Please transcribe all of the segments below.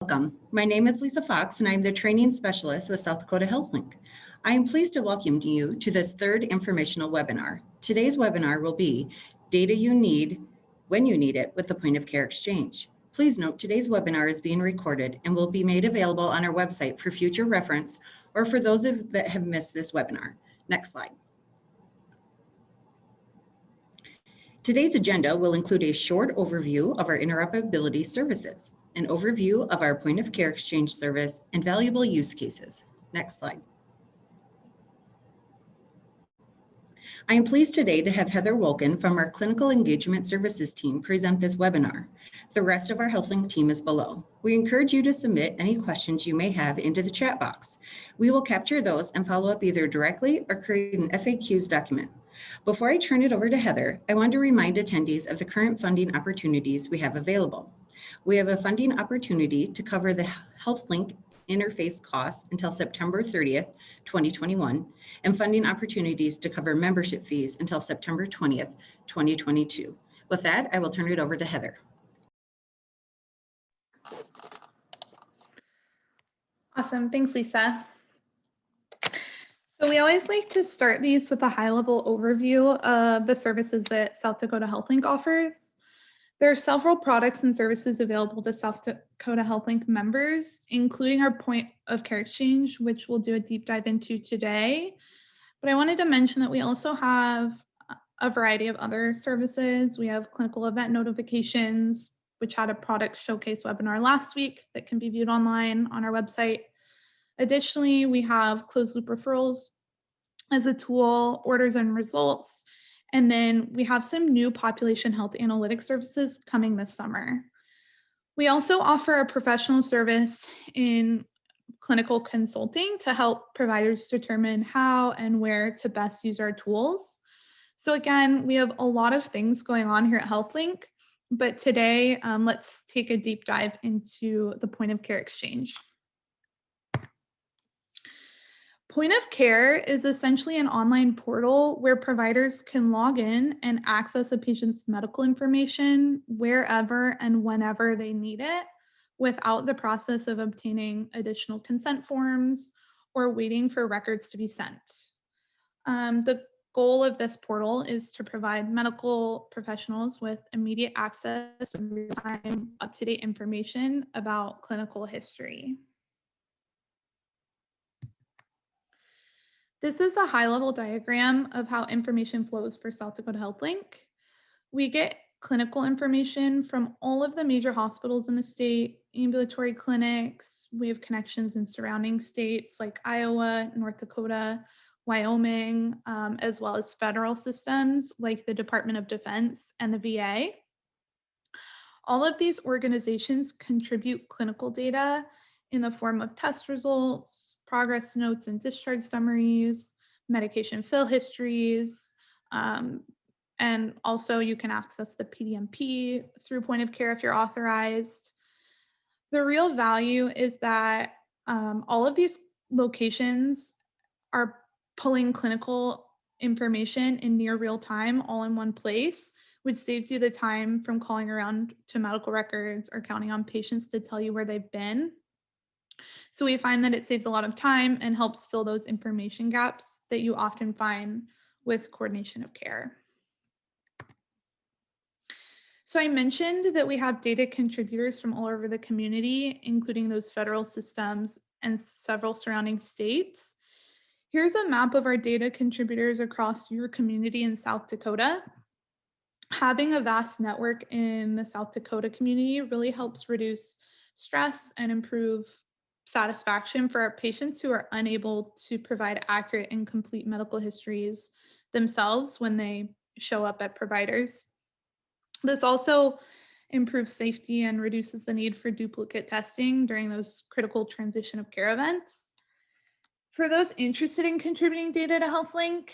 Welcome. My name is Lisa Fox, and I'm the Training Specialist with South Dakota HealthLink. I am pleased to welcome you to this third informational webinar. Today's webinar will be Data You Need When You Need It with the Point of Care Exchange. Please note today's webinar is being recorded and will be made available on our website for future reference or for those that have missed this webinar. Next slide. Today's agenda will include a short overview of our interoperability services, an overview of our point of care exchange service, and valuable use cases. Next slide. I am pleased today to have Heather Wolken from our Clinical Engagement Services team present this webinar. The rest of our HealthLink team is below. We encourage you to submit any questions you may have into the chat box. We will capture those and follow up either directly or create an FAQs document. Before I turn it over to Heather, I want to remind attendees of the current funding opportunities we have available. We have a funding opportunity to cover the HealthLink interface costs until September 30th, 2021, and funding opportunities to cover membership fees until September 20th, 2022. With that, I will turn it over to Heather. Awesome, thanks, Lisa. So we always like to start these with a high-level overview of the services that South Dakota HealthLink offers. There are several products and services available to South Dakota HealthLink members, including our point of care exchange, which we'll do a deep dive into today. But I wanted to mention that we also have a variety of other services. We have clinical event notifications, which had a product showcase webinar last week that can be viewed online on our website. Additionally, we have closed loop referrals as a tool, orders and results, and then we have some new population health analytics services coming this summer. We also offer a professional service in clinical consulting to help providers determine how and where to best use our tools. So again, we have a lot of things going on here at HealthLink, but today let's take a deep dive into the point of care exchange. Point of Care is essentially an online portal where providers can log in and access a patient's medical information wherever and whenever they need it without the process of obtaining additional consent forms or waiting for records to be sent. The goal of this portal is to provide medical professionals with immediate access to real-time, up-to-date information about clinical history. This is a high-level diagram of how information flows for South Dakota HealthLink. We get clinical information from all of the major hospitals in the state, ambulatory clinics. We have connections in surrounding states like Iowa, North Dakota, Wyoming, as well as federal systems like the Department of Defense and the VA. All of these organizations contribute clinical data in the form of test results, progress notes and discharge summaries, medication fill histories, and also you can access the PDMP through point of care if you're authorized. The real value is that all of these locations are pulling clinical information in near real time all in one place, which saves you the time from calling around to medical records or counting on patients to tell you where they've been. So we find that it saves a lot of time and helps fill those information gaps that you often find with coordination of care. So I mentioned that we have data contributors from all over the community, including those federal systems and several surrounding states. Here's a map of our data contributors across your community in South Dakota. Having a vast network in the South Dakota community really helps reduce stress and improve satisfaction for our patients who are unable to provide accurate and complete medical histories themselves when they show up at providers. This also improves safety and reduces the need for duplicate testing during those critical transition of care events. For those interested in contributing data to HealthLink,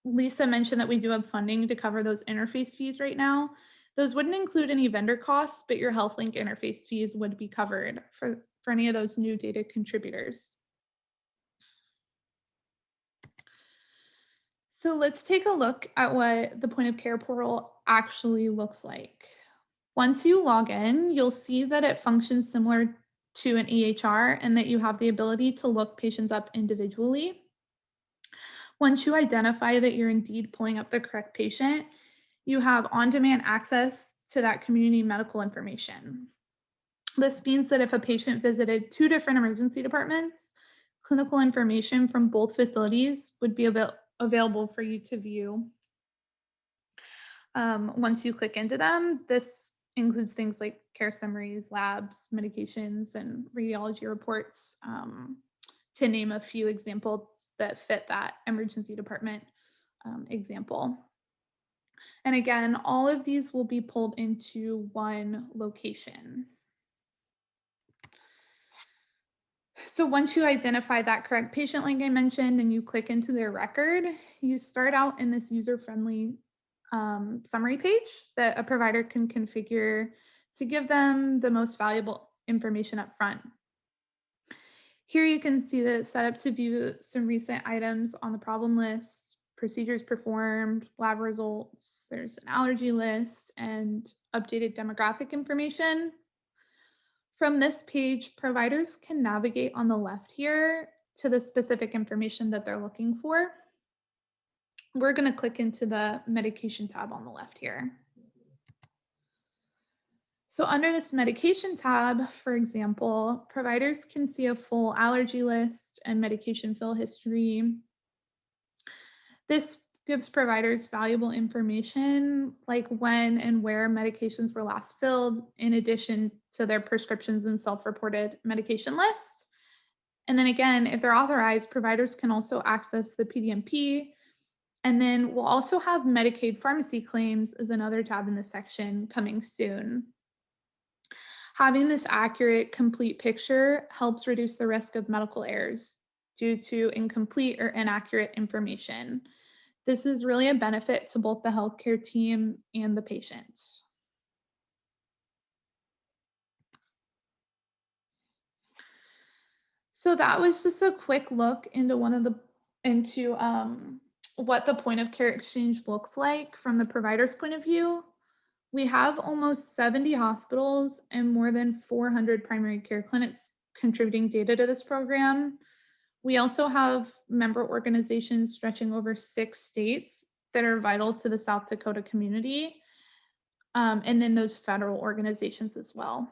Lisa mentioned that we do have funding to cover those interface fees right now. Those wouldn't include any vendor costs, but your HealthLink interface fees would be covered for any of those new data contributors. So let's take a look at what the point of care portal actually looks like. Once you log in, you'll see that it functions similar to an EHR and that you have the ability to look patients up individually. Once you identify that you're indeed pulling up the correct patient, you have on-demand access to that community medical information. This means that if a patient visited 2 different emergency departments, clinical information from both facilities would be available for you to view. Once you click into them, this includes things like care summaries, labs, medications, and radiology reports, to name a few examples that fit that emergency department example. And again, all of these will be pulled into one location. So once you identify that correct patient like I mentioned and you click into their record, you start out in this user-friendly summary page that a provider can configure to give them the most valuable information up front. Here you can see that it's set up to view some recent items on the problem list, procedures performed, lab results, there's an allergy list, and updated demographic information. From this page, providers can navigate on the left here to the specific information that they're looking for. We're going to click into the medication tab on the left here. So under this medication tab, for example, providers can see a full allergy list and medication fill history. This gives providers valuable information like when and where medications were last filled, in addition to their prescriptions and self-reported medication list. And then again, if they're authorized, providers can also access the PDMP. And then we'll also have Medicaid pharmacy claims as another tab in this section coming soon. Having this accurate, complete picture helps reduce the risk of medical errors due to incomplete or inaccurate information. This is really a benefit to both the healthcare team and the patient. So that was just a quick look into what the point of care exchange looks like from the provider's point of view. We have almost 70 hospitals and more than 400 primary care clinics contributing data to this program. We also have member organizations stretching over 6 states that are vital to the South Dakota community, and then those federal organizations as well.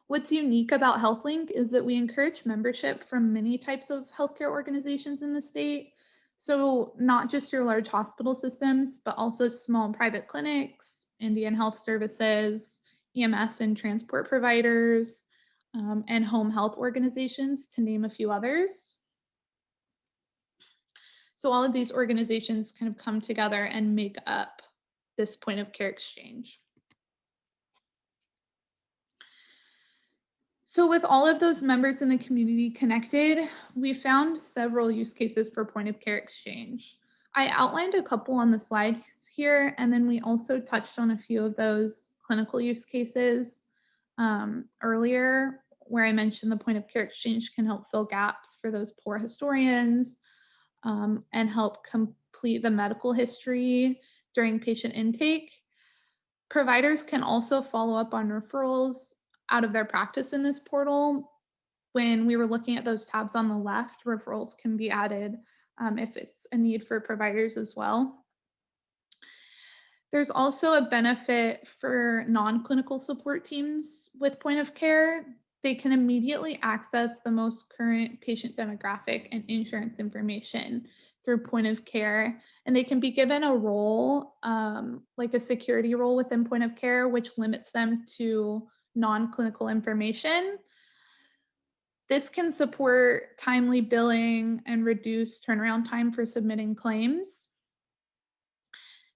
What's unique about HealthLink is that we encourage membership from many types of healthcare organizations in the state. So not just your large hospital systems, but also small private clinics, Indian Health Services, EMS and transport providers, and home health organizations, to name a few others. So all of these organizations kind of come together and make up this point of care exchange. So with all of those members in the community connected, we found several use cases for point of care exchange. I outlined a couple on the slides here, and then we also touched on a few of those clinical use cases earlier, where I mentioned the point of care exchange can help fill gaps for those poor historians and help complete the medical history during patient intake. Providers can also follow up on referrals out of their practice in this portal. When we were looking at those tabs on the left, referrals can be added if it's a need for providers as well. There's also a benefit for non-clinical support teams with point of care. They can immediately access the most current patient demographic and insurance information through point of care, and they can be given a role, like a security role within point of care, which limits them to non-clinical information. This can support timely billing and reduce turnaround time for submitting claims.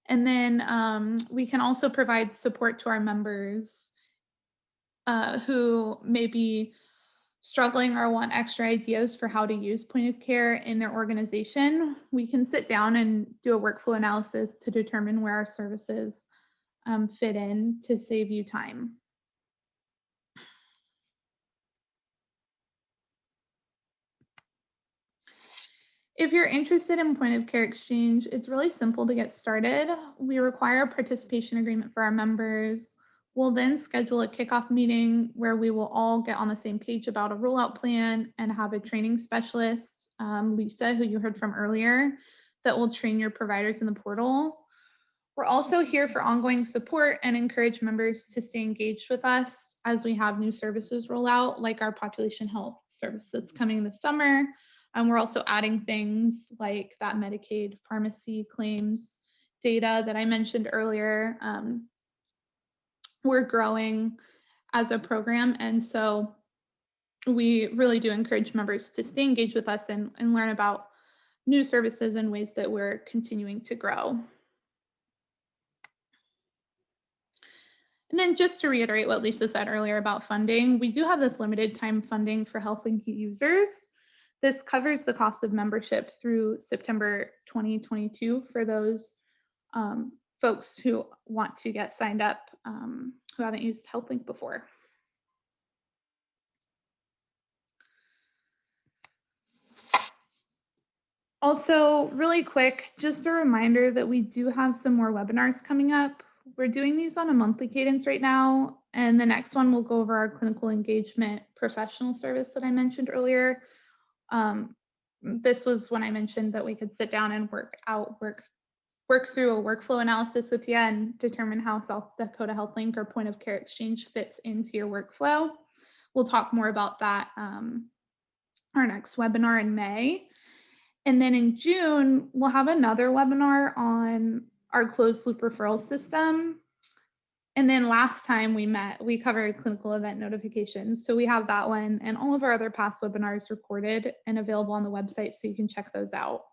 And then we can also provide support to our members who may be struggling or want extra ideas for how to use point of care in their organization. We can sit down and do a workflow analysis to determine where our services fit in to save you time. If you're interested in point of care exchange, it's really simple to get started. We require a participation agreement for our members. We'll then schedule a kickoff meeting where we will all get on the same page about a rollout plan and have a training specialist, Lisa, who you heard from earlier, that will train your providers in the portal. We're also here for ongoing support and encourage members to stay engaged with us as we have new services roll out, like our population health service that's coming this summer. And we're also adding things like that Medicaid pharmacy claims data that I mentioned earlier. We're growing as a program, and so we really do encourage members to stay engaged with us and learn about new services and ways that we're continuing to grow. And then just to reiterate what Lisa said earlier about funding, we do have this limited time funding for HealthLink users. This covers the cost of membership through September 2022 for those folks who want to get signed up who haven't used HealthLink before. Also, really quick, just a reminder that we do have some more webinars coming up. We're doing these on a monthly cadence right now, and the next one will go over our clinical engagement professional service that I mentioned earlier. This was when I mentioned that we could sit down and work through a workflow analysis with you and determine how South Dakota HealthLink or point of care exchange fits into your workflow. We'll talk more about that our next webinar in May. And then in June, we'll have another webinar on our closed loop referral system. And then last time we met, we covered clinical event notifications. So we have that one and all of our other past webinars recorded and available on the website, so you can check those out.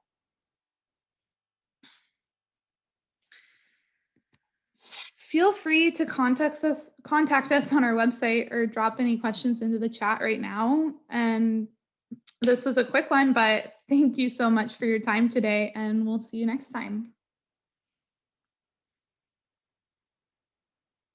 Feel free to contact us on our website or drop any questions into the chat right now. And this was a quick one, but thank you so much for your time today, and we'll see you next time.